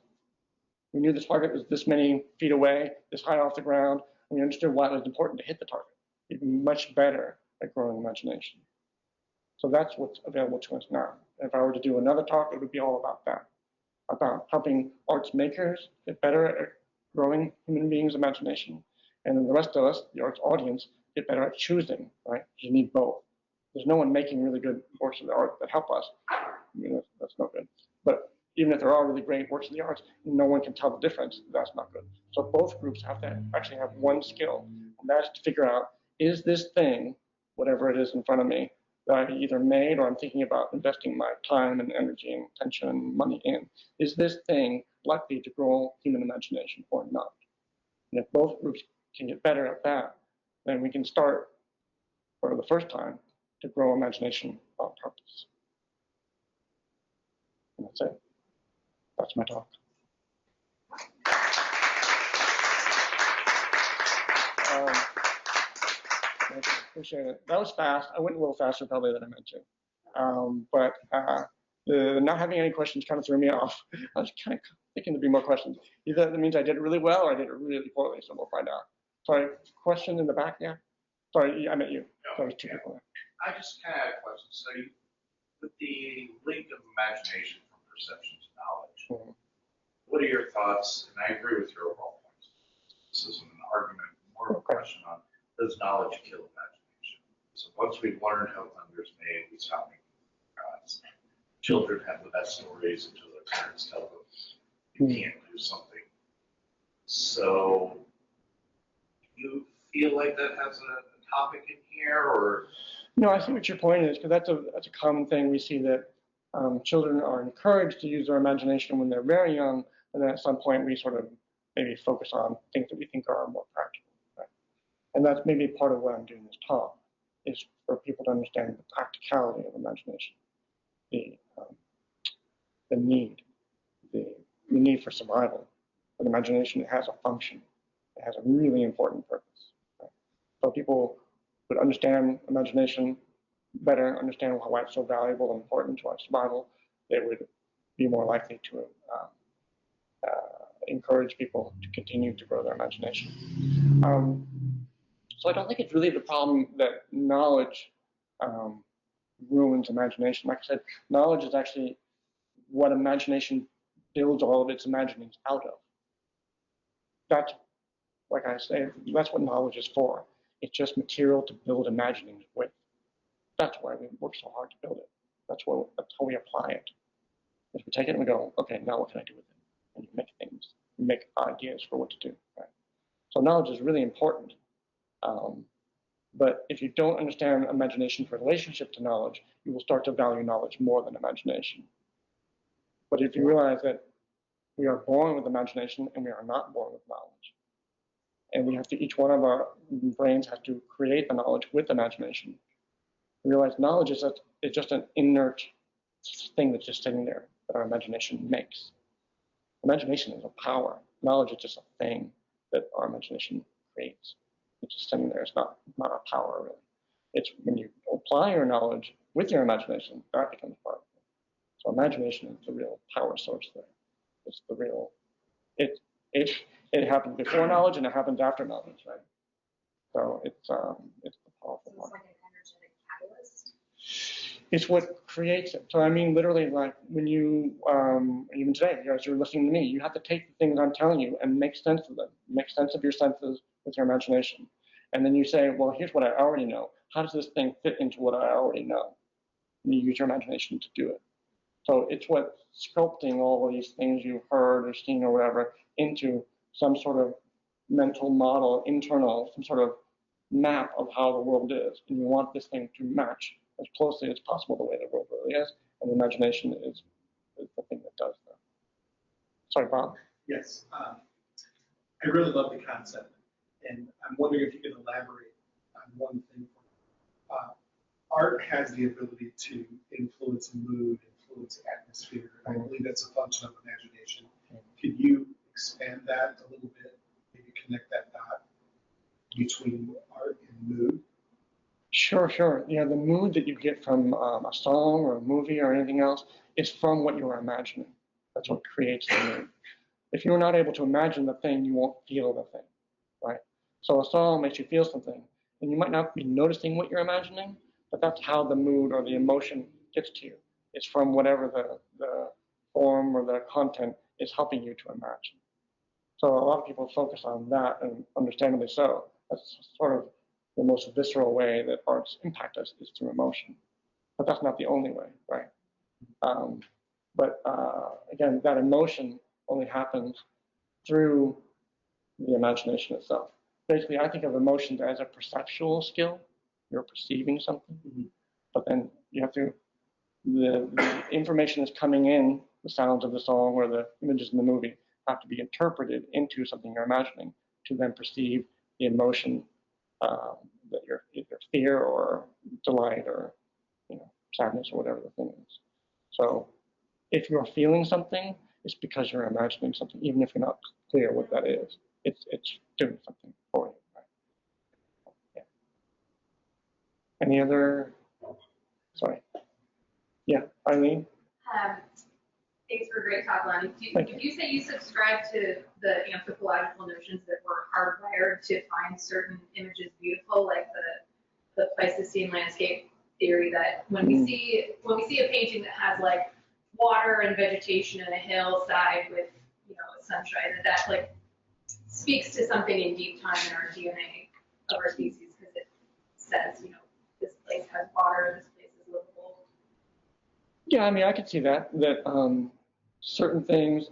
Speaker 1: We knew the target was this many feet away, this high off the ground, and we understood why it was important to hit the target. We'd be much better at growing imagination. So that's what's available to us now. If I were to do another talk, it would be all about that, about helping arts makers get better at growing human beings' imagination, and then the rest of us, the arts audience, get better at choosing, right? You need both. There's no one making really good works of the art that help us. I mean, that's not good. But even if there are really great works of the arts, no one can tell the difference. That's not good. So both groups have to actually have one skill, and that's to figure out, is this thing, whatever it is in front of me, that I either made or I'm thinking about investing my time and energy and attention and money in, is this thing likely to grow human imagination or not? And if both groups can get better at that, then we can start, for the first time, to grow imagination on purpose. And that's it. That's my talk. Appreciate it. That was fast. I went a little faster probably than I meant to. But the not having any questions kind of threw me off. I was kind of thinking there'd be more questions. Either that means I did it really well or I did it really poorly, so we'll find out. Sorry, question in the back, yeah? Sorry, I meant you. There was two people there.
Speaker 5: I just kind of had a question. So you, with the link of imagination from perception to knowledge, what are your thoughts? And I agree with your overall points. This isn't an argument, more of a question on, does knowledge kill imagination? So once we've learned how thunder's made, we stop making gods. Children have the best stories until their parents tell them you can't do something. So do you feel like that has a topic in here, or?
Speaker 1: No, I see what your point is, because that's a common thing. We see that children are encouraged to use their imagination when they're very young, and then at some point we sort of maybe focus on things that we think are more practical. Right? And that's maybe part of what I'm doing this talk, is for people to understand the practicality of imagination, the need for survival. But imagination has a function. It has a really important purpose. Right? So people would understand imagination better, understand why it's so valuable and important to our survival, they would be more likely to encourage people to continue to grow their imagination. So I don't think it's really the problem that knowledge ruins imagination. Like I said, knowledge is actually what imagination builds all of its imaginings out of. That's, like I say, that's what knowledge is for. It's just material to build imaginings with. That's why we work so hard to build it. That's how we apply it. Is we take it and we go, okay, now what can I do with it? And you make things, you make ideas for what to do. Right? So knowledge is really important. But if you don't understand imagination's relationship to knowledge, you will start to value knowledge more than imagination. But if you realize that we are born with imagination and we are not born with knowledge, and we have to, each one of our brains has to create the knowledge with imagination, we realize knowledge is just an inert thing that's just sitting there that our imagination makes. Imagination is a power. Knowledge is just a thing that our imagination creates. It's just sitting there. It's not a power, really. It's when you apply your knowledge with your imagination, that becomes powerful. So imagination is the real power source there. It's the real, it happens before knowledge and it happens after knowledge, right? So it's the powerful part.
Speaker 3: It's like an energetic catalyst.
Speaker 1: It's what creates it. So I mean, literally, like when you, even today, as you're listening to me, you have to take the things I'm telling you and make sense of them. Make sense of your senses with your imagination. And then you say, well, here's what I already know. How does this thing fit into what I already know? And you use your imagination to do it. So it's what sculpting all of these things you've heard or seen or whatever into some sort of mental model, internal, some sort of map of how the world is. And you want this thing to match as closely as possible the way the world really is. And the imagination is the thing that does that. Sorry, Bob.
Speaker 6: Yes, I really love the concept, and I'm wondering if you can elaborate on one thing. Art has the ability to influence mood, influence atmosphere. I believe that's a function of imagination. Could you expand that a little bit? Maybe connect that dot between art and mood?
Speaker 1: Sure. You know, the mood that you get from a song or a movie or anything else is from what you're imagining. That's what creates the mood. If you're not able to imagine the thing, you won't feel the thing, right? So a song makes you feel something, and you might not be noticing what you're imagining, but that's how the mood or the emotion gets to you. It's from whatever the form or the content is helping you to imagine. So a lot of people focus on that, and understandably so. That's sort of the most visceral way that arts impact us is through emotion. But that's not the only way, right? But again, that emotion only happens through the imagination itself. Basically, I think of emotions as a perceptual skill. You're perceiving something, but then you have to, the information that's coming in, the sounds of the song or the images in the movie, have to be interpreted into something you're imagining to then perceive the emotion that you're either fear or delight or sadness or whatever the thing is. So if you're feeling something, it's because you're imagining something, even if you're not clear what that is. It's doing something for you. Right? Yeah. Any other? Sorry. Yeah, Eileen?
Speaker 3: Thanks for a great talk, Lonnie. Did you say you subscribe to the anthropological notions that we're hardwired to find certain images beautiful, like the Pleistocene landscape theory that when we see a painting that has like water and vegetation and a hillside with sunshine, that like speaks to something in deep time in our DNA of our species, because it says this place has water, this place is livable.
Speaker 1: Yeah, I mean, I can see that certain things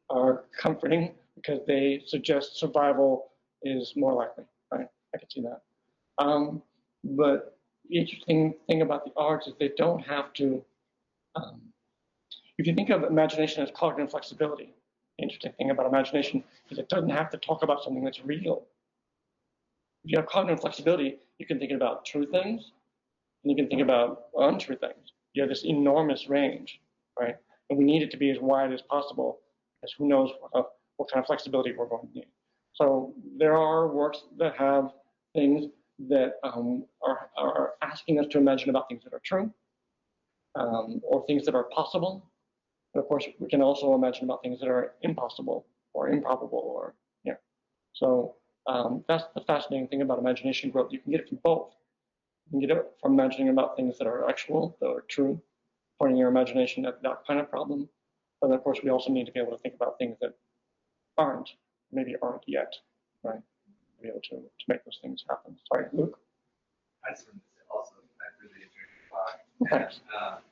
Speaker 1: are comforting because they suggest survival is more likely, right? I can see that. But the interesting thing about the arts is they don't have to, if you think of imagination as cognitive flexibility, the interesting thing about imagination is it doesn't have to talk about something that's real. If you have cognitive flexibility, you can think about true things, and you can think about untrue things. You have this enormous range, right? And we need it to be as wide as possible, because who knows what kind of flexibility we're going to need. So there are works that have things that are asking us to imagine about things that are true, or things that are possible. But of course, we can also imagine about things that are impossible or improbable, or So that's the fascinating thing about imagination growth. You can get it from both. You can get it from imagining about things that are actual, that are true, pointing your imagination at that kind of problem. But of course, we also need to be able to think about things that maybe aren't yet, right? To be able to make those things happen. Sorry, Luke?
Speaker 7: I just wanted to say also, I really enjoyed your talk.
Speaker 1: Thanks.
Speaker 7: And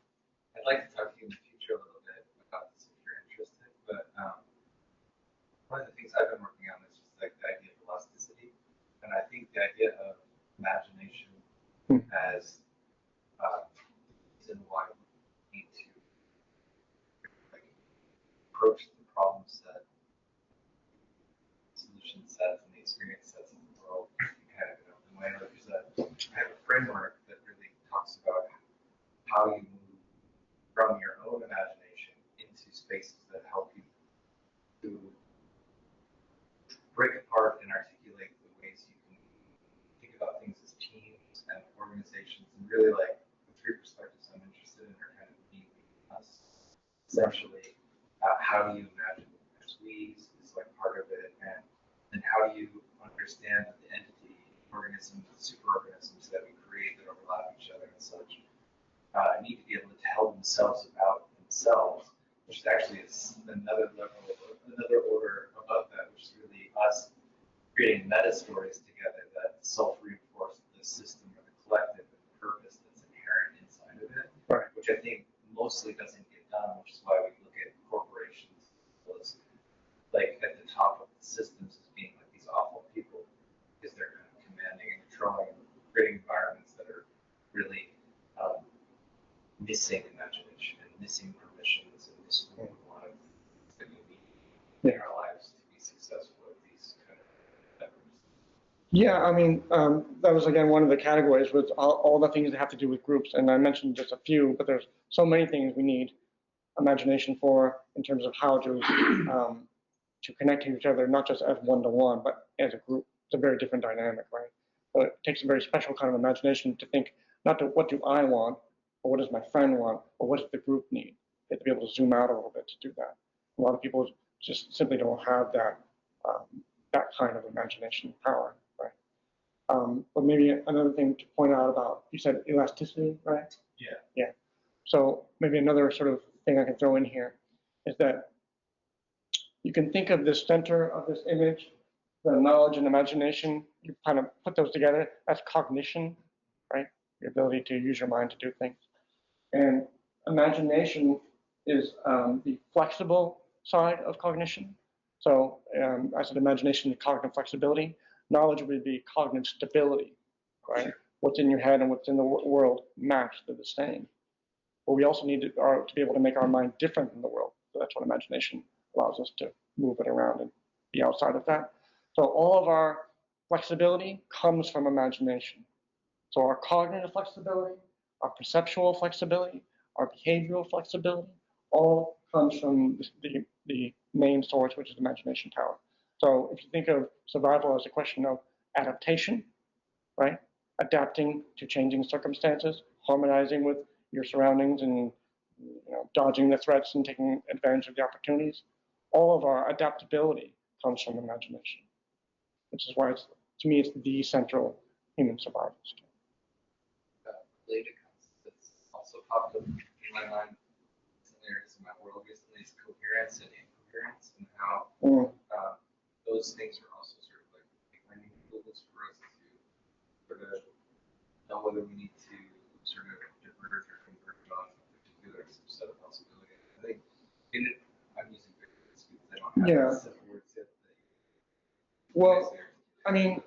Speaker 7: I'd like to talk to you in the future a little bit about this if you're interested. But one of the things I've been working on is just like the idea of elasticity. And I think the idea of imagination as reason why we need to like approach the problem set, solution sets, and the experience sets of the world kind of in a way. Like I have a framework that really talks about how you move from your own imagination into spaces that help you to break apart and articulate the ways you can think about things as teams and organizations, and really like the three perspectives I'm interested in are kind of me, us. Essentially, how do you imagine as we is like part of it, and how do you understand the entity, organisms, superorganisms that we create that overlap each other and such need to be able to tell themselves about themselves, which is actually another level, another order above that, which is really us creating meta stories together that self-reinforce the system or the collective and the purpose that's inherent inside of it,
Speaker 1: Right.
Speaker 7: which I think mostly doesn't systems as being like these awful people because they're kind of commanding and controlling and creating environments that are really missing imagination and missing permissions and missing a lot of things that we need in our lives to be successful at these kind of efforts.
Speaker 1: Yeah, I mean, that was again one of the categories with all the things that have to do with groups, and I mentioned just a few, but there's so many things we need imagination for in terms of how to connect to each other, not just as one-to-one, but as a group. It's a very different dynamic, right? So it takes a very special kind of imagination to think not to what do I want, or what does my friend want, or what does the group need. You have to be able to zoom out a little bit to do that. A lot of people just simply don't have that that kind of imagination power, right? But maybe another thing to point out about, you said elasticity, right?
Speaker 7: Yeah.
Speaker 1: Yeah. So maybe another sort of thing I can throw in here is that you can think of the center of this image, the knowledge and imagination, you kind of put those together, that's cognition, right? Your ability to use your mind to do things. And imagination is the flexible side of cognition. So I said imagination is cognitive flexibility. Knowledge would be cognitive stability, right? What's in your head and what's in the world match, they're the same. But we also need to be able to make our mind different than the world. So that's what imagination allows us to move it around and be outside of that. So all of our flexibility comes from imagination. So our cognitive flexibility, our perceptual flexibility, our behavioral flexibility, all comes from the main source, which is imagination power. So if you think of survival as a question of adaptation, right? Adapting to changing circumstances, harmonizing with your surroundings and dodging the threats and taking advantage of the opportunities. All of our adaptability comes from imagination, which is why to me it's the central human survival skill.
Speaker 7: Related concept that's also popped up in my mind, some areas in my world recently is coherence and incoherence, and how those things are also sort of like learning tools for us to sort of know whether we need to sort of diverge or converge on a particular set of possibilities. I think I'm using figures because I don't have several words yet.
Speaker 1: Well, I mean,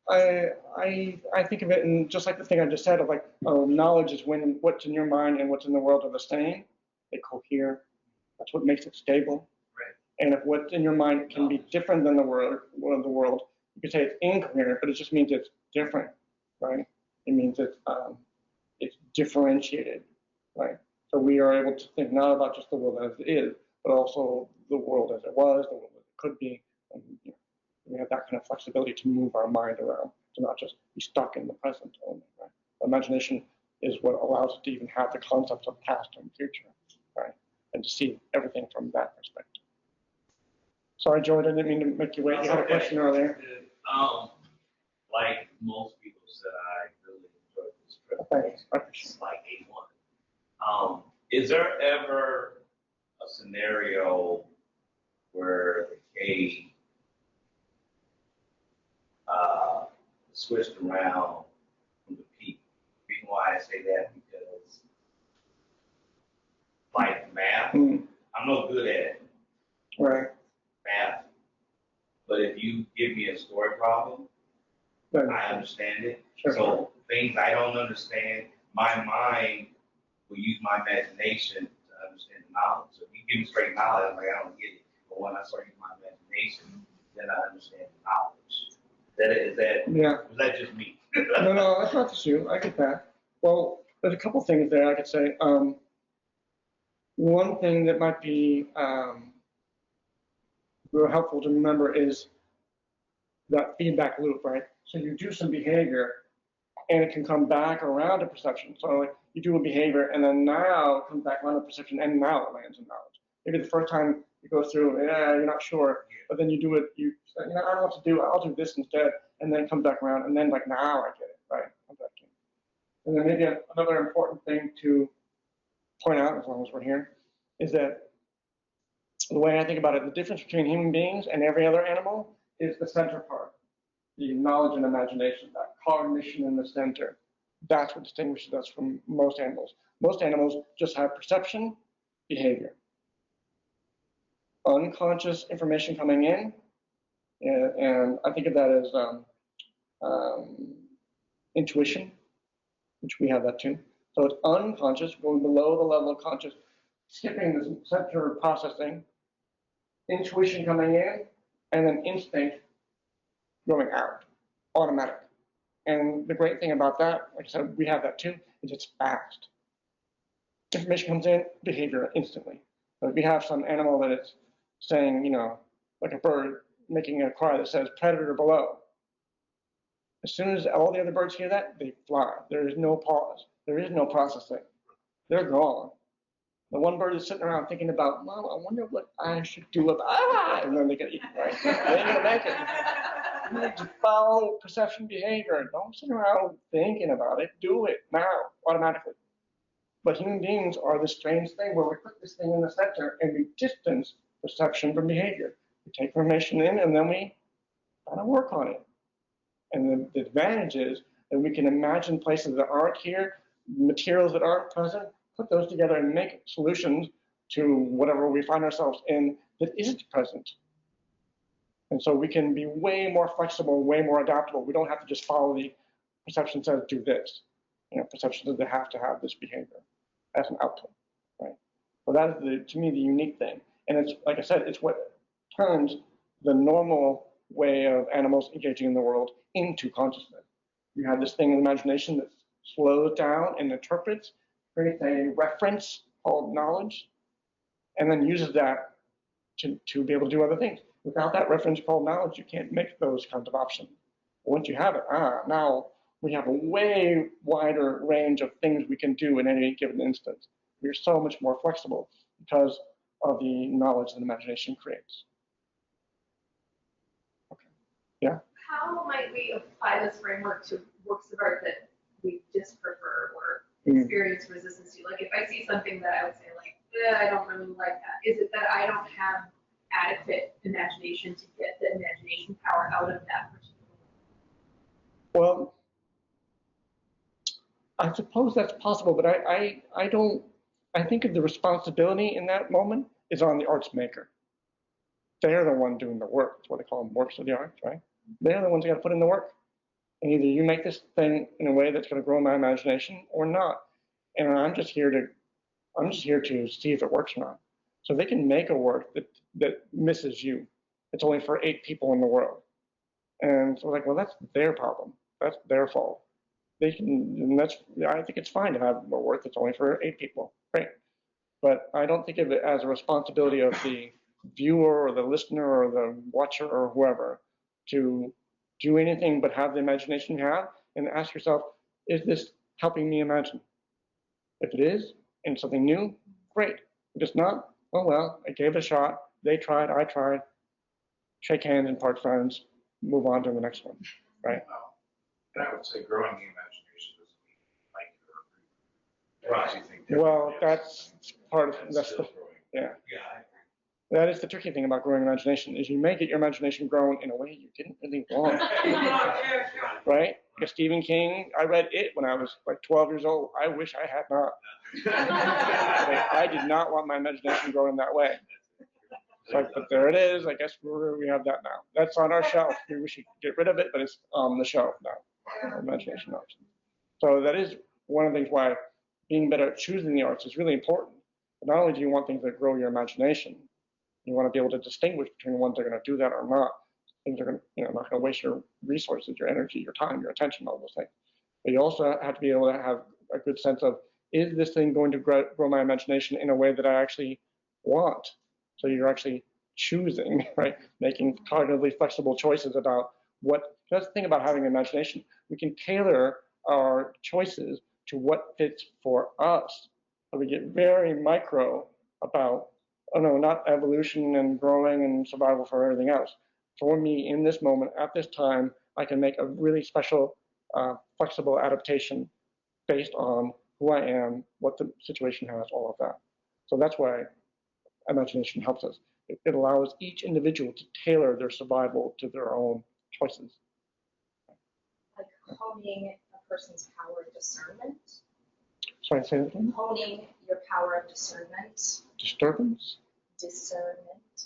Speaker 1: I think of it in just like the thing I just said of like, knowledge is when what's in your mind and what's in the world are the same. They cohere. That's what makes it stable.
Speaker 7: Right.
Speaker 1: And if what's in your mind can be different than the world, you could say it's incoherent, but it just means it's different, right? It means it's differentiated, right? So we are able to think not about just the world as it is, but also the world as it was, the world as it could be. And, we have that kind of flexibility to move our mind around, to not just be stuck in the present only, right? Imagination is what allows us to even have the concepts of past and future, right? And to see everything from that perspective. Sorry, Jordan, I didn't mean to make you wait. You had a question earlier.
Speaker 2: Like most people said, I really enjoyed this trip.
Speaker 1: Thanks.
Speaker 2: It's like A1. Is there ever a scenario where the K switched around from the P? The reason why I say that because, like math, I'm no good at it.
Speaker 1: Right.
Speaker 2: Math. But if you give me a story problem, I understand it.
Speaker 1: Sure.
Speaker 2: So things I don't understand, my mind will use my imagination to understand the knowledge. So if you give me straight knowledge, I'm like, I don't get it. But when I start using my imagination, then I understand the knowledge. Is that just me?
Speaker 1: No, that's not just you. I get that. Well, there's a couple things there I could say. One thing that might be real helpful to remember is that feedback loop, right? So you do some behavior and it can come back around to perception. So like you do a behavior and then now it comes back around to perception and now it lands in knowledge. Maybe the first time you go through, you're not sure, but then you do it, you say, I don't know what to do, I'll do this instead, and then it comes back around, and then like, now I get it, right? And then maybe another important thing to point out, as long as we're here, is that the way I think about it, the difference between human beings and every other animal is the center part, the knowledge and imagination, that cognition in the center. That's what distinguishes us from most animals. Most animals just have perception, behavior. Unconscious information coming in, And I think of that as intuition, which we have that too. So it's unconscious, going below the level of conscious, skipping the center processing, intuition coming in, and then instinct going out, automatic. And the great thing about that, like I said, we have that too, is it's fast. Information comes in, behavior instantly. So if you have some animal that is saying, like a bird making a cry that says predator below, as soon as all the other birds hear that, they fly. There is no pause. There is no processing. They're gone. The one bird is sitting around thinking about, Mom, I wonder what I should do about, and then they get eaten, right? They ain't gonna make it. You need to follow perception behavior. Don't sit around thinking about it. Do it now, automatically. But human beings are this strange thing where we put this thing in the center and we distance perception from behavior. We take information in and then we gotta work on it. And the advantage is that we can imagine places that aren't here, materials that aren't present, put those together and make solutions to whatever we find ourselves in that isn't present. And so we can be way more flexible, way more adaptable. We don't have to just follow the perception says do this. Perception says they have to have this behavior as an output, right? So that is, to me, the unique thing. And it's, like I said, it's what turns the normal way of animals engaging in the world into consciousness. You have this thing in imagination that slows down and interprets, creates a reference called knowledge, and then uses that to be able to do other things. Without that reference called knowledge, you can't make those kinds of options. Once you have it, now we have a way wider range of things we can do in any given instance. We're so much more flexible because of the knowledge that imagination creates. Okay. Yeah?
Speaker 3: How might we apply this framework to works of art that we just prefer or experience resistance to? Like if I see something that I would say like, I don't really like that. Is it that I don't have adequate imagination to get the imagination power out of that particular?
Speaker 1: Well, I suppose that's possible, but I think of the responsibility in that moment is on the arts maker. They're the one doing the work. That's what they call them, works of the arts, right? They're the ones who got to put in the work. And either you make this thing in a way that's going to grow my imagination or not. And I'm just here to see if it works or not. So they can make a work that misses you. It's only for 8 people in the world. And so like, well, that's their problem. That's their fault. They can, and I think it's fine to have a work that's only for 8 people. Great. But I don't think of it as a responsibility of the viewer or the listener or the watcher or whoever to do anything but have the imagination you have and ask yourself, is this helping me imagine? If it is, and something new, great. If it's not, oh well, I gave it a shot. They tried, I tried. Shake hands and part friends, move on to the next one, right?
Speaker 5: And I would say growing the imagination doesn't mean like or agree.
Speaker 2: Right.
Speaker 5: You think
Speaker 1: Well,
Speaker 5: differently.
Speaker 1: that's part of,
Speaker 5: It's
Speaker 1: that's
Speaker 5: still
Speaker 1: the,
Speaker 5: growing.
Speaker 1: yeah.
Speaker 5: Yeah, I agree.
Speaker 1: That is the tricky thing about growing imagination, is you may get your imagination grown in a way you didn't really want, right? Like Stephen King, I read it when I was like 12 years old. I wish I had not. I did not want my imagination growing that way. So, but there it is. I guess we have that now. That's on our shelf. We should get rid of it, but it's on the shelf now. Imagination options. So that is one of the things why being better at choosing the arts is really important. But not only do you want things that grow your imagination, you want to be able to distinguish between ones that are going to do that or not. Things are going to, not going to waste your resources, your energy, your time, your attention, all those things. But you also have to be able to have a good sense of, is this thing going to grow my imagination in a way that I actually want? So you're actually choosing, right? Making cognitively flexible choices about what, that's the thing about having imagination. We can tailor our choices to what fits for us. So we get very micro about, oh no, not evolution and growing and survival for everything else. For me, in this moment, at this time, I can make a really special, flexible adaptation based on who I am, what the situation has, all of that. So that's why imagination helps us. It allows each individual to tailor their survival to their own choices.
Speaker 8: Like honing a person's power of discernment.
Speaker 1: Sorry, say that again?
Speaker 8: Honing your power of discernment.
Speaker 1: Disturbance?
Speaker 8: Discernment.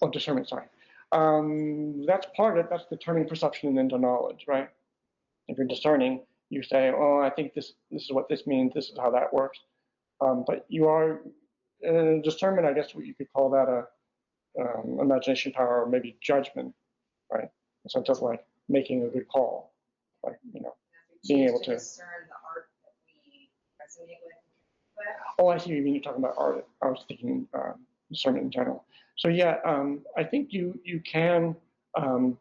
Speaker 1: Oh, discernment, sorry. That's part of it. That's the turning perception into knowledge, right? If you're discerning, you say, oh, I think this is what this means. This is how that works. But you are discernment. I guess you could call that a imagination power, or maybe judgment, right? In sense of like making a good call, like being able to
Speaker 8: discern the art that we resonate with.
Speaker 1: Oh, I see what you mean. You're talking about art. I was thinking discernment in general. So yeah, I think you can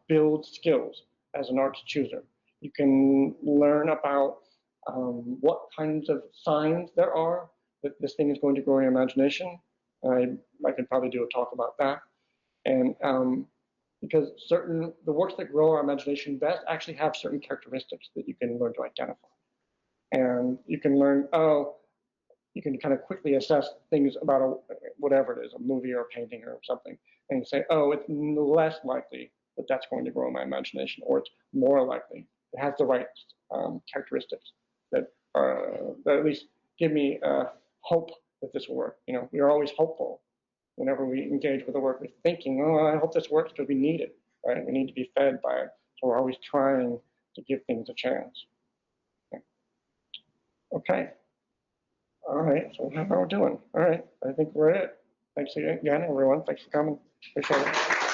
Speaker 1: build skills as an art chooser. You can learn about what kinds of signs there are that this thing is going to grow your imagination. I could probably do a talk about that. And because the works that grow our imagination best actually have certain characteristics that you can learn to identify. And you can learn, you can kind of quickly assess things about whatever it is, a movie or a painting or something, and say, oh, it's less likely that that's going to grow my imagination, or it's more likely. It has the right characteristics that at least give me hope that this will work. We are always hopeful whenever we engage with the work. We're thinking, oh, I hope this works because we need it, right? We need to be fed by it. So we're always trying to give things a chance. Okay. All right, so how are we doing? All right, I think we're at it. Thanks again, everyone. Thanks for coming. Appreciate it.